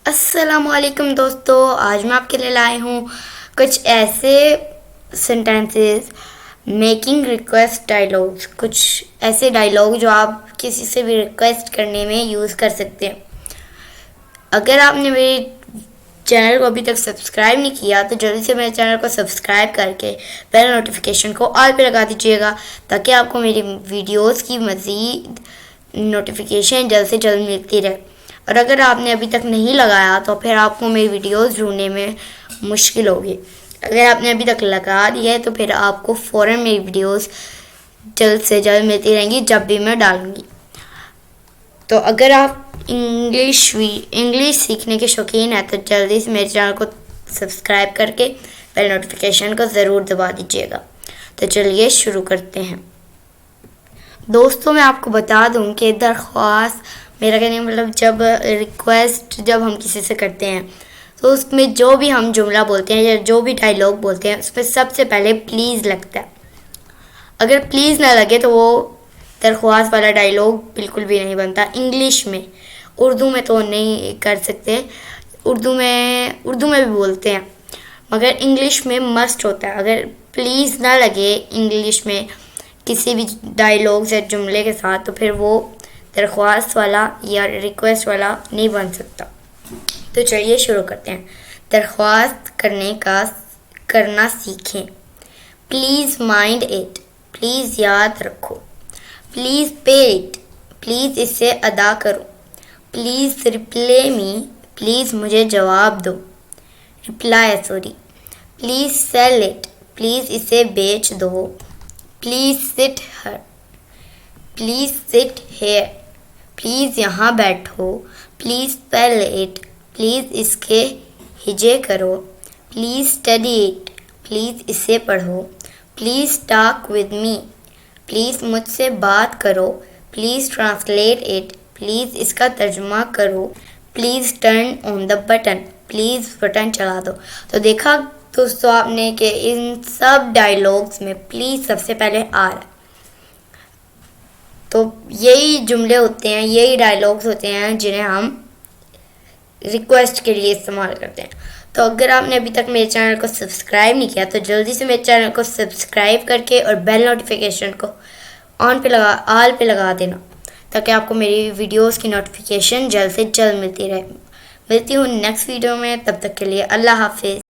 السلام علیکم دوستو، آج میں آپ کے لیے لائی ہوں کچھ ایسے سینٹینسز میکنگ ریکویسٹ ڈائلاگس، کچھ ایسے ڈائلاگ جو آپ کسی سے بھی ریکویسٹ کرنے میں یوز کر سکتے ہیں۔ اگر آپ نے میرے چینل کو ابھی تک سبسکرائب نہیں کیا تو جلدی سے میرے چینل کو سبسکرائب کر کے بیل نوٹیفیکیشن کو آل پہ لگا دیجیے گا، تاکہ آپ کو میری ویڈیوز کی مزید نوٹیفیکیشن جلد سے جلد ملتی رہے۔ اور اگر آپ نے ابھی تک نہیں لگایا تو پھر آپ کو میری ویڈیوز ڈھونڈنے میں مشکل ہوگی۔ اگر آپ نے ابھی تک لگا دیا ہے تو پھر آپ کو فوراً میری ویڈیوز جلد سے جلد ملتی رہیں گی جب بھی میں ڈالوں گی۔ تو اگر آپ انگلش سیکھنے کے شوقین ہیں تو جلدی سے میرے چینل کو سبسکرائب کر کے بیل نوٹیفیکیشن کو ضرور دبا دیجیے گا۔ تو چلیے شروع کرتے ہیں۔ دوستوں، میں آپ کو بتا دوں کہ درخواست میرا کہنے کا مطلب جب ہم کسی سے کرتے ہیں تو اس میں جو بھی ہم جملہ بولتے ہیں یا جو بھی ڈائلاگ بولتے ہیں اس میں سب سے پہلے پلیز لگتا ہے۔ اگر پلیز نہ لگے تو وہ درخواست والا ڈائلاگ بالکل بھی نہیں بنتا۔ انگلش میں، اردو میں تو نہیں کر سکتے، اردو میں بھی بولتے ہیں، مگر انگلش میں مسٹ ہوتا ہے۔ اگر پلیز نہ لگے انگلش میں کسی بھی ڈائلاگز یا جملے کے ساتھ تو پھر وہ درخواست والا یا ریکویسٹ والا نہیں بن سکتا۔ تو چلیے شروع کرتے ہیں۔ درخواست کرنا سیکھیں۔ پلیز مائنڈ اٹ، پلیز یاد رکھو۔ پلیز پے اٹ، پلیز اسے ادا کرو۔ پلیز ریپلے می، پلیز مجھے جواب دو۔ پلیز سیل اٹ، پلیز اسے بیچ دو۔ پلیز سٹ ہیئر، پلیز یہاں بیٹھو۔ پلیز اسپیل اٹ، پلیز اس کے ہجے کرو۔ پلیز اسٹڈی اٹ، پلیز اسے پڑھو۔ Please talk with me, please مجھ سے بات کرو۔ پلیز ٹرانسلیٹ اٹ، پلیز اس کا ترجمہ کرو۔ Please turn on the button, please button چلا دو۔ تو دیکھا دوستو آپ نے کہ ان سب ڈائلاگس میں پلیز سب سے پہلے آ رہا ہے۔ تو یہی جملے ہوتے ہیں، یہی ڈائلاگس ہوتے ہیں جنہیں ہم ریکویسٹ کے لیے استعمال کرتے ہیں۔ تو اگر آپ نے ابھی تک میرے چینل کو سبسکرائب نہیں کیا تو جلدی سے میرے چینل کو سبسکرائب کر کے اور بیل نوٹیفیکیشن کو آل پہ لگا دینا، تاکہ آپ کو میری ویڈیوز کی نوٹیفیکیشن جلد سے جلد ملتی رہے۔ ملتی ہوں نیکسٹ ویڈیو میں، تب تک کے لیے اللہ حافظ۔